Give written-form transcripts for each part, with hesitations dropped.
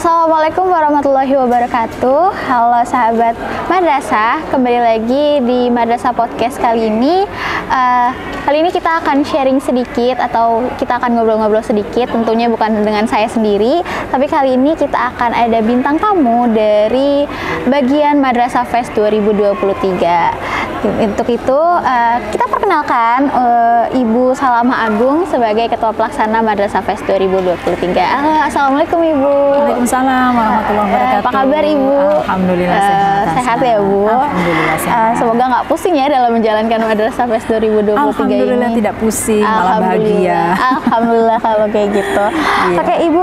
Assalamualaikum warahmatullahi wabarakatuh. Halo sahabat madrasah, kembali lagi di Madrasah Podcast kali ini. Kali ini kita akan sharing sedikit atau kita akan ngobrol-ngobrol sedikit, tentunya bukan dengan saya sendiri, tapi kali ini kita akan ada bintang tamu dari bagian Madrasah Fest 2023. Untuk itu kita perkenalkan Ibu Salamah Agung sebagai Ketua Pelaksana Madrasah Fest 2023. Assalamualaikum Ibu. Waalaikumsalam warahmatullahi wabarakatuh. Apa kabar Ibu? Alhamdulillah sehat. Sehat ya Bu. Alhamdulillah sehat. Semoga nggak pusing ya dalam menjalankan Madrasah Fest 2023 Alhamdulillah ini. tidak pusing, malah bahagia. Alhamdulillah kalau kayak gitu. Iya. Oke Ibu,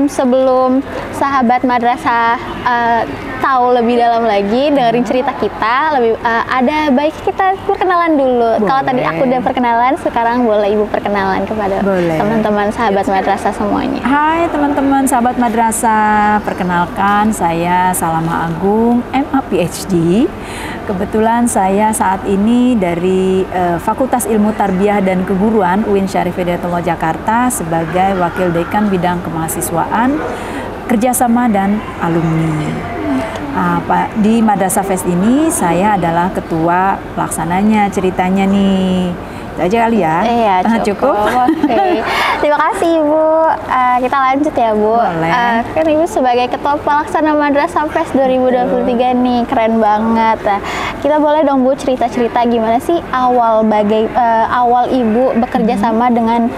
sebelum sahabat madrasah tahu lebih dalam lagi, dengerin cerita kita, lebih ada baik kita perkenalan dulu. Kalau tadi aku udah perkenalan, sekarang boleh Ibu perkenalan kepada teman-teman sahabat madrasah semuanya. Hai teman-teman sahabat madrasah, perkenalkan saya Salamah Agung, MA PhD. Kebetulan saya saat ini dari Fakultas Ilmu Tarbiyah dan Keguruan UIN Syarif Hidayatullah Jakarta sebagai Wakil Dekan Bidang Kemahasiswaan, Kerjasama dan Alumni. Di Madrasah Fest ini saya adalah ketua pelaksananya ceritanya nih. Itu aja kali ya? Iya, cukup. Oke. Terima kasih Ibu. Kita lanjut ya Bu. Boleh. Kan Ibu sebagai ketua pelaksana Madrasah Fest 2023 nih, keren banget. Kita boleh dong Bu cerita-cerita gimana sih awal Ibu bekerja sama dengan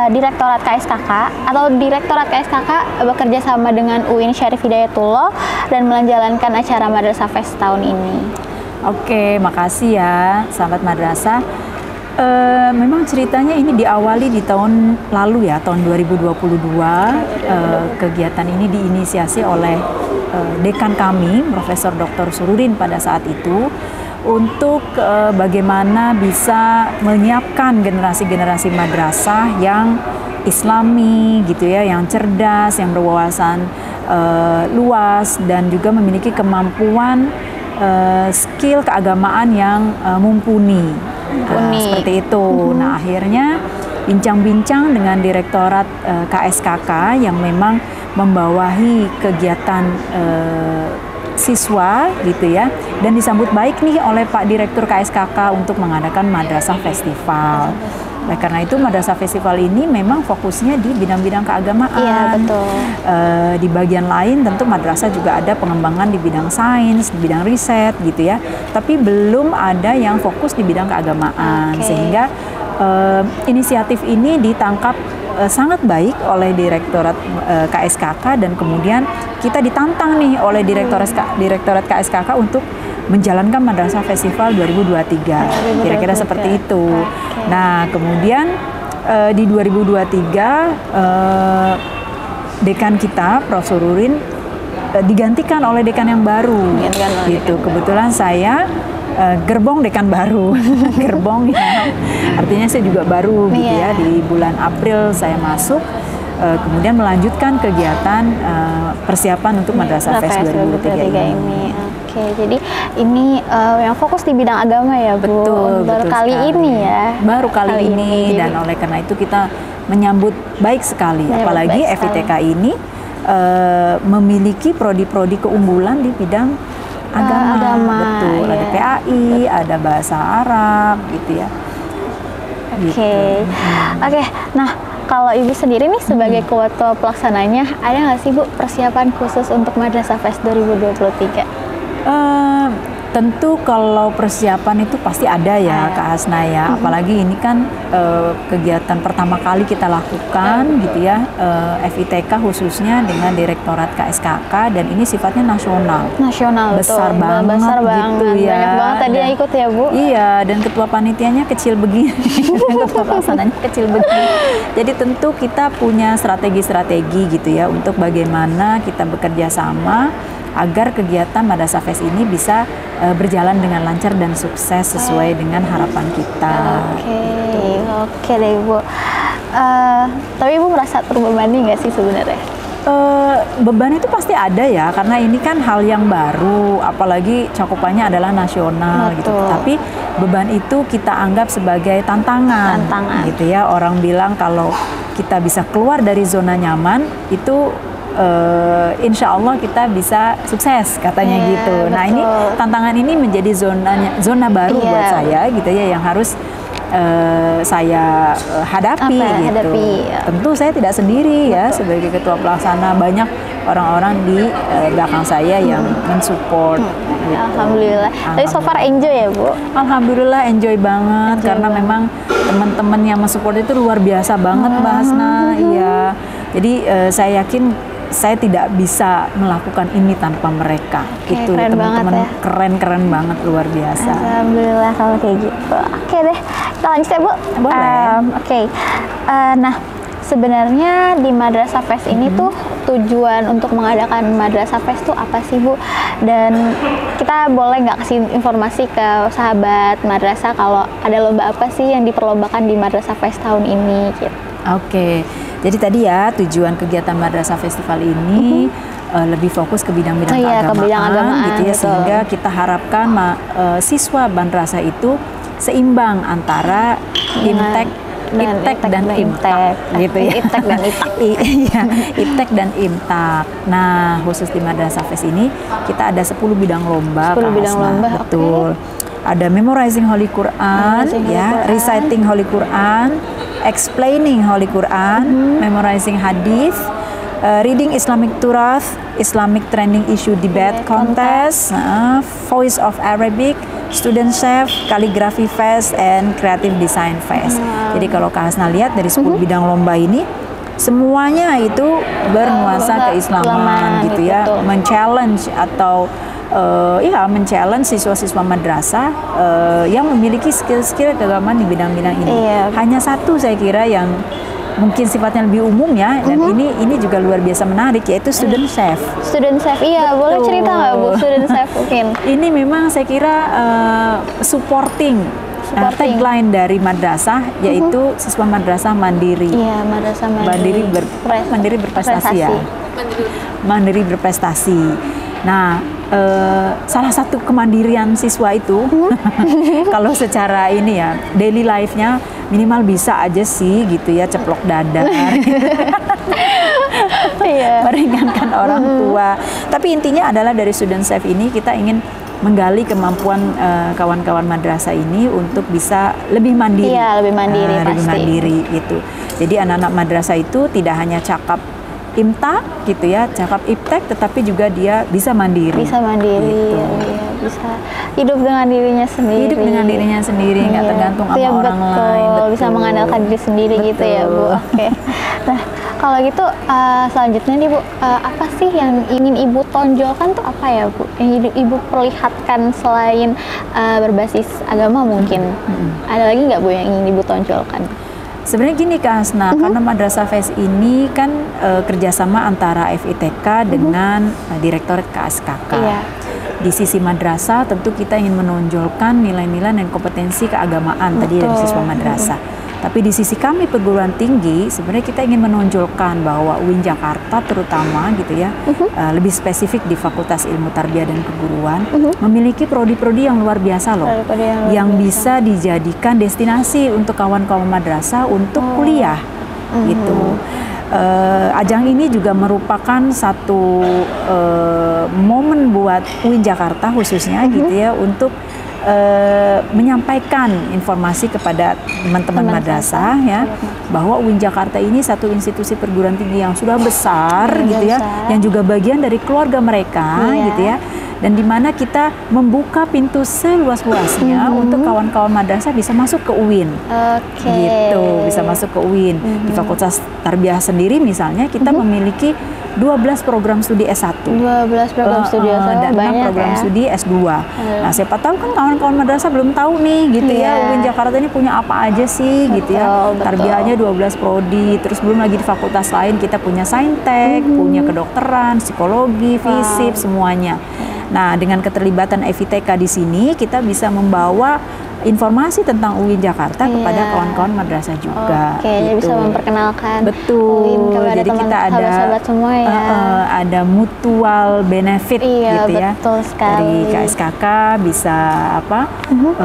Direktorat KSKK atau Direktorat KSKK bekerja sama dengan UIN Syarif Hidayatullah dan menjalankan acara Madrasah Fest tahun ini. Oke, makasih ya sahabat madrasah. Memang ceritanya ini diawali di tahun lalu ya, tahun 2022. Kegiatan ini diinisiasi oleh dekan kami, Profesor Dr. Sururin pada saat itu, untuk bagaimana bisa menyiapkan generasi-generasi madrasah yang islami gitu ya, yang cerdas, yang berwawasan luas dan juga memiliki kemampuan skill keagamaan yang mumpuni. Seperti itu. Nah, akhirnya bincang-bincang dengan Direktorat KSKK yang memang membawahi kegiatan siswa gitu ya, dan disambut baik nih oleh Pak Direktur KSKK untuk mengadakan Madrasah Festival. Nah, karena itu Madrasah Festival ini memang fokusnya di bidang-bidang keagamaan. Iya, betul. Di bagian lain tentu madrasah juga ada pengembangan di bidang sains, di bidang riset gitu ya. Tapi belum ada yang fokus di bidang keagamaan. Sehingga inisiatif ini ditangkap sangat baik oleh Direktorat KSKK, dan kemudian kita ditantang nih oleh Direktorat KSKK untuk menjalankan Madrasah Festival 2023. Kira-kira seperti itu. Nah, kemudian di 2023 dekan kita, Prof. Sururin, digantikan oleh dekan yang baru. Gitu. Kebetulan saya gerbong dekan baru. Gerbong ya. Artinya saya juga baru gitu ya. Di bulan April saya masuk. Kemudian melanjutkan kegiatan persiapan untuk Madrasah Fest 2023 ini. Oke, jadi ini yang fokus di bidang agama ya Bu. Baru kali ini ya. Baru kali ini, dan oleh karena itu kita menyambut baik sekali. Apalagi FITK ini memiliki prodi-prodi keunggulan di bidang agama. Betul, ada PAI, ada bahasa Arab gitu ya. Oke. Nah, kalau Ibu sendiri nih sebagai ketua pelaksananya, ada nggak sih Bu persiapan khusus untuk Madrasah Fest 2023? Tentu kalau persiapan itu pasti ada ya Kak Hasna ya. Apalagi ini kan kegiatan pertama kali kita lakukan gitu ya, FITK khususnya dengan Direktorat KSKK, dan ini sifatnya nasional. Besar betul. banget Besar gitu banget. ya. Banyak banget tadi yang ikut ya Bu. Iya, dan ketua panitianya kecil begini. Ketua pelaksananya kecil begini. Jadi tentu kita punya strategi-strategi gitu ya untuk bagaimana kita bekerja sama agar kegiatan Madrasah Fest ini bisa berjalan dengan lancar dan sukses sesuai dengan harapan kita. Oke deh Ibu. Tapi Ibu merasa terbebani nggak sih sebenarnya? Beban itu pasti ada ya, karena ini kan hal yang baru, apalagi cakupannya adalah nasional gitu. Tapi beban itu kita anggap sebagai tantangan. Gitu ya. Orang bilang kalau kita bisa keluar dari zona nyaman itu insya Allah kita bisa sukses katanya gitu. Nah ini tantangan ini menjadi zona baru buat saya gitu ya, yang harus saya hadapi gitu. Tentu saya tidak sendiri ya sebagai ketua pelaksana, banyak orang-orang di belakang saya yang mensupport. Gitu. Alhamdulillah. Tapi so far enjoy ya Bu? Alhamdulillah enjoy banget karena memang teman-teman yang mensupport itu luar biasa banget Mbak Hasna. Iya. Jadi saya yakin saya tidak bisa melakukan ini tanpa mereka. Itu teman-teman keren banget, luar biasa. Alhamdulillah kalau kayak gitu. Oke deh, kita lanjut ya Bu. Boleh. Oke. Nah, sebenarnya di Madrasah Fest ini tuh tujuan untuk mengadakan Madrasah Fest tuh apa sih Bu? Dan kita boleh nggak kasih informasi ke sahabat madrasah kalau ada lomba apa sih yang diperlombakan di Madrasah Fest tahun ini gitu. Oke, jadi tadi ya tujuan kegiatan Madrasah Festival ini lebih fokus ke bidang-bidang keagamaan gitu ya, sehingga kita harapkan siswa madrasah itu seimbang antara Imtek dan Imtak gitu ya. Imtek dan Imtak. Iya, Imtek dan Imtak. Nah, khusus di Madrasah Fest ini kita ada 10 bidang lomba. 10 bidang lomba, betul. Ada memorizing Holy Quran, reciting Holy Quran, explaining Holy Quran, memorizing hadith, reading Islamic Turath, Islamic Trending Issue Debate Contest, Voice of Arabic, Student Chef, Calligraphy Fest, and Creative Design Fest. Jadi kalau Kak Hasna lihat dari 10 bidang lomba ini, semuanya itu bernuansa keislaman gitu ya, men-challenge atau men-challenge siswa-siswa madrasah yang memiliki skill-skill keagamaan di bidang-bidang ini. Hanya satu saya kira yang mungkin sifatnya lebih umum ya, dan ini juga luar biasa menarik, yaitu Student Chef. Student Chef, iya. Betul. Boleh cerita nggak Bu, Student Chef mungkin? Ini memang saya kira supporting tagline dari madrasah, yaitu siswa madrasah mandiri. Iya, madrasah mandiri. Mandiri berprestasi ya. Mandiri berprestasi. Nah, salah satu kemandirian siswa itu kalau secara ini ya, daily life-nya minimal bisa aja sih gitu ya, ceplok dadar meringankan orang tua. Tapi intinya adalah dari Student Chef ini kita ingin menggali kemampuan kawan-kawan madrasah ini untuk bisa lebih mandiri. Iya, lebih mandiri pasti. Lebih mandiri gitu. Jadi anak-anak madrasah itu tidak hanya cakap Imtak gitu ya, cakap Iptek, tetapi juga dia bisa mandiri. Bisa mandiri, gitu. Bisa hidup dengan dirinya sendiri. Hidup dengan dirinya sendiri, nggak tergantung sama orang lain. Betul, bisa mengandalkan diri sendiri gitu ya Bu. Oke. Nah, kalau gitu selanjutnya nih Bu, apa sih yang ingin Ibu tonjolkan tuh apa ya Bu? Yang Ibu perlihatkan selain berbasis agama mungkin. Ada lagi nggak Bu yang ingin Ibu tonjolkan? Sebenarnya gini Kak Hasna, karena Madrasah Fest ini kan kerjasama antara FITK dengan Direktorat KSKK. Di sisi madrasah tentu kita ingin menonjolkan nilai-nilai dan kompetensi keagamaan tadi dari siswa madrasah. Tapi di sisi kami perguruan tinggi, sebenarnya kita ingin menonjolkan bahwa UIN Jakarta terutama gitu ya, lebih spesifik di Fakultas Ilmu Tarbiyah dan Keguruan, memiliki prodi-prodi yang luar biasa loh, yang bisa dijadikan destinasi untuk kawan-kawan madrasah untuk kuliah gitu. Ajang ini juga merupakan satu momen buat UIN Jakarta khususnya gitu ya, untuk menyampaikan informasi kepada teman-teman madrasah ya, bahwa UIN Jakarta ini satu institusi perguruan tinggi yang sudah besar gitu ya, yang juga bagian dari keluarga mereka gitu ya, dan di mana kita membuka pintu seluas-luasnya untuk kawan-kawan madrasah bisa masuk ke UIN. Gitu, bisa masuk ke UIN. Di Fakultas Tarbiyah sendiri misalnya kita memiliki 12 program studi S1. 12 program studi S1 dan 6 program studi S2. Nah, siapa tahu kan kawan-kawan madrasah belum tahu nih gitu ya, UIN Jakarta ini punya apa aja sih gitu ya. Tarbiyahnya 12 prodi, terus belum lagi di fakultas lain kita punya Saintek, punya kedokteran, psikologi, FISIP, semuanya. Nah, dengan keterlibatan FITK di sini kita bisa membawa informasi tentang UIN Jakarta kepada kawan-kawan madrasah juga. Jadi bisa memperkenalkan UIN kepada jadi kita ada semua ya. Ada mutual benefit gitu ya. Betul sekali. Dari KSKK bisa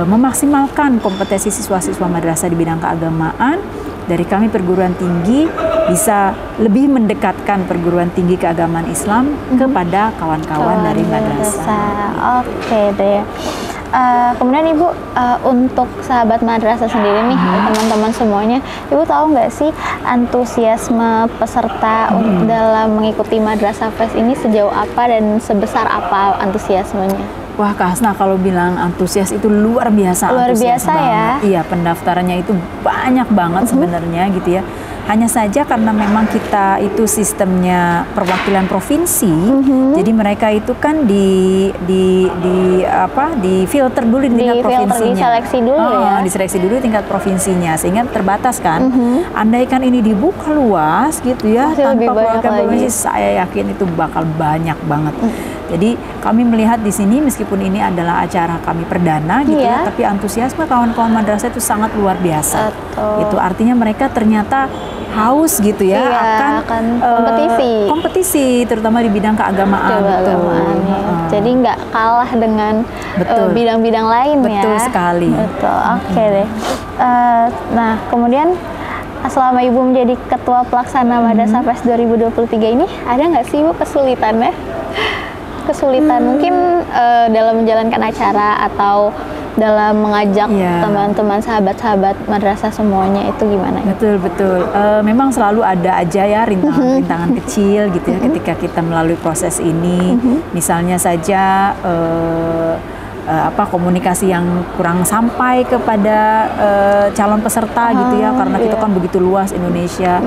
memaksimalkan kompetensi siswa-siswa madrasah di bidang keagamaan. Dari kami perguruan tinggi bisa lebih mendekatkan perguruan tinggi keagamaan Islam kepada kawan-kawan dari madrasah. Oke deh. Kemudian Ibu, untuk sahabat madrasah sendiri nih, teman-teman semuanya, Ibu tahu nggak sih antusiasme peserta dalam mengikuti Madrasah Fest ini sejauh apa dan sebesar apa antusiasmenya? Wah Kak Hasna, kalau bilang antusias itu luar biasa. Luar biasa ya? Iya, pendaftarannya itu banyak banget sebenarnya gitu ya. Hanya saja karena memang kita itu sistemnya perwakilan provinsi, jadi mereka itu kan di filter dulu di tingkat provinsinya. Diseleksi dulu ya? Diseleksi dulu tingkat provinsinya, sehingga terbatas kan. Andaikan ini dibuka luas gitu ya, tanpa perwakilan provinsi, saya yakin itu bakal banyak banget. Jadi kami melihat di sini meskipun ini adalah acara kami perdana gitu ya, tapi antusiasme kawan-kawan madrasah itu sangat luar biasa. Itu artinya mereka ternyata haus gitu ya akan kompetisi terutama di bidang keagamaan. Jadi nggak kalah dengan bidang-bidang lain ya. Betul sekali. Betul. Oke deh. Nah kemudian selama Ibu menjadi Ketua Pelaksana Madrasah Fest 2023 ini, ada nggak sih Ibu kesulitan mungkin dalam menjalankan acara atau dalam mengajak teman-teman sahabat-sahabat madrasah semuanya, itu gimana? Betul. Memang selalu ada aja ya rintangan-rintangan kecil gitu ya ketika kita melalui proses ini. Misalnya saja komunikasi yang kurang sampai kepada calon peserta gitu ya, karena kita kan begitu luas Indonesia.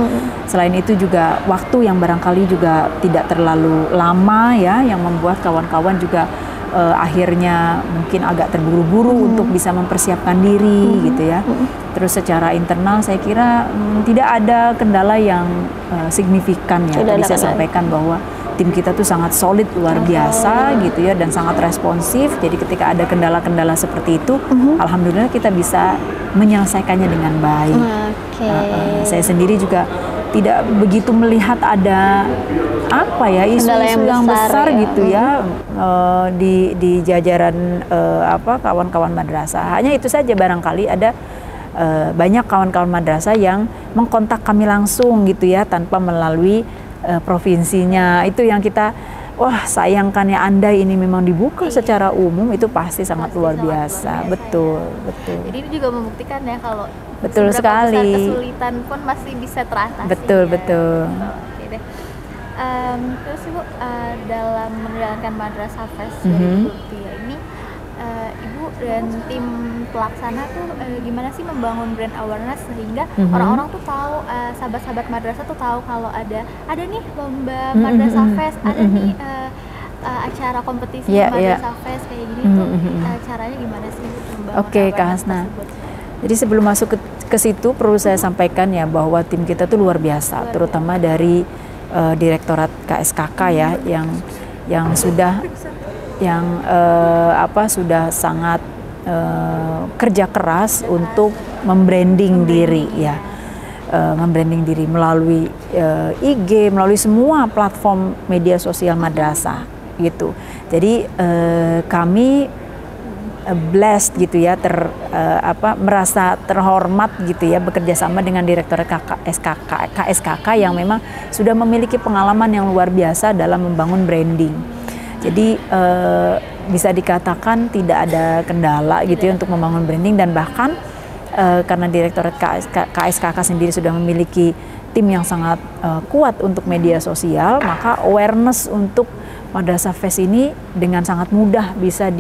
Selain itu juga waktu yang barangkali juga tidak terlalu lama ya, yang membuat kawan-kawan juga akhirnya mungkin agak terburu-buru untuk bisa mempersiapkan diri gitu ya. Terus secara internal saya kira tidak ada kendala yang signifikan ya. Tadi saya sampaikan bahwa tim kita tuh sangat solid, luar biasa gitu ya, dan sangat responsif. Jadi ketika ada kendala-kendala seperti itu, alhamdulillah kita bisa menyelesaikannya dengan baik. Saya sendiri juga tidak begitu melihat ada isu-isu yang besar ya, gitu ya di jajaran kawan-kawan madrasah. Hanya itu saja, barangkali ada banyak kawan-kawan madrasah yang mengkontak kami langsung gitu ya, tanpa melalui provinsinya. Itu yang kita sayangkan ya, andai ini memang dibuka secara umum, itu pasti sangat luar biasa. Betul. Jadi ini juga membuktikan ya kalau betul sekali, kesulitan pun masih bisa teratasi. Betul. Oke deh. Terus Ibu, dalam menjalankan Madrasah Fest 2023 ini, Ibu dan tim pelaksana tuh gimana sih membangun brand awareness sehingga orang-orang tuh tahu, sahabat-sahabat madrasah tuh tahu kalau ada nih lomba Madrasah Fest, ada nih acara kompetisi Madrasah Fest kayak gini tuh, caranya gimana sih membangun Kak Hasna. Jadi sebelum masuk ke situ perlu saya sampaikan ya bahwa tim kita tuh luar biasa, terutama dari Direktorat KSKK ya, yang sudah sangat kerja keras untuk membranding diri ya, membranding diri melalui IG, melalui semua platform media sosial madrasah gitu. Jadi kami blessed gitu ya, merasa terhormat gitu ya, bekerja sama dengan Direktorat KSKK yang memang sudah memiliki pengalaman yang luar biasa dalam membangun branding. Jadi bisa dikatakan tidak ada kendala gitu ya untuk membangun branding, dan bahkan karena Direktorat KSKK sendiri sudah memiliki tim yang sangat kuat untuk media sosial, maka awareness untuk Madrasah Fest ini dengan sangat mudah bisa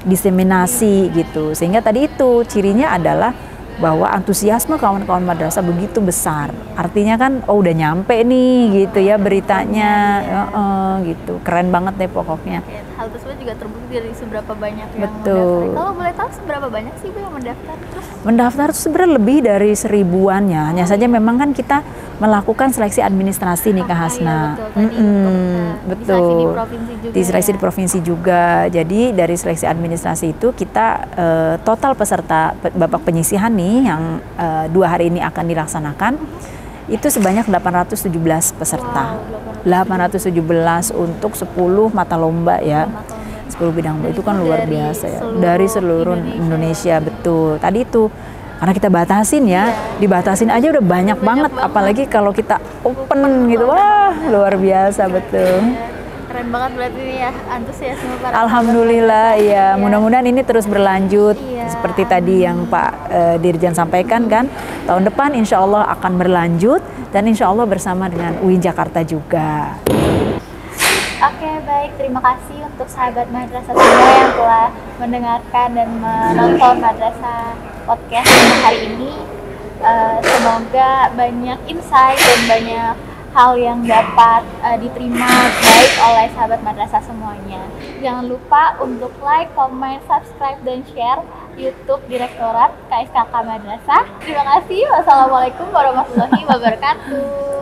diseminasi gitu. Sehingga tadi itu cirinya adalah bahwa antusiasme kawan-kawan madrasah begitu besar. Artinya kan udah nyampe nih gitu ya beritanya, gitu. Keren banget deh pokoknya. Hal tersebut juga terbukti dari seberapa banyak yang mendaftar. Kalau boleh tahu seberapa banyak sih Bu yang mendaftar? Mendaftar itu sebenarnya lebih dari 1000-an ya. Hanya saja memang kan kita melakukan seleksi administrasi nih Kak Hasna. Betul. Diseleksi di provinsi juga. Jadi dari seleksi administrasi itu kita total peserta babak penyisihan nih yang 2 hari ini akan dilaksanakan itu sebanyak 817 peserta. 817 untuk 10 mata lomba ya. 10 bidang lomba itu kan luar biasa ya. Dari seluruh Indonesia, betul. Tadi itu Karena kita batasin ya, dibatasin aja udah banyak banget. Apalagi kalau kita open gitu, wah luar biasa betul. Keren banget berarti ini ya, antusiasme para Alhamdulillah ya, mudah-mudahan ini terus berlanjut. Iya. Seperti tadi yang Pak Dirjen sampaikan kan, tahun depan insya Allah akan berlanjut dan insya Allah bersama dengan UIN Jakarta juga. Oke, baik. Terima kasih untuk sahabat madrasah semua yang telah mendengarkan dan menonton madrasah podcast untuk hari ini. Semoga banyak insight dan banyak hal yang dapat diterima baik oleh sahabat madrasah semuanya. Jangan lupa untuk like, comment, subscribe, dan share YouTube Direktorat KSKK Madrasah. Terima kasih. Wassalamualaikum warahmatullahi wabarakatuh.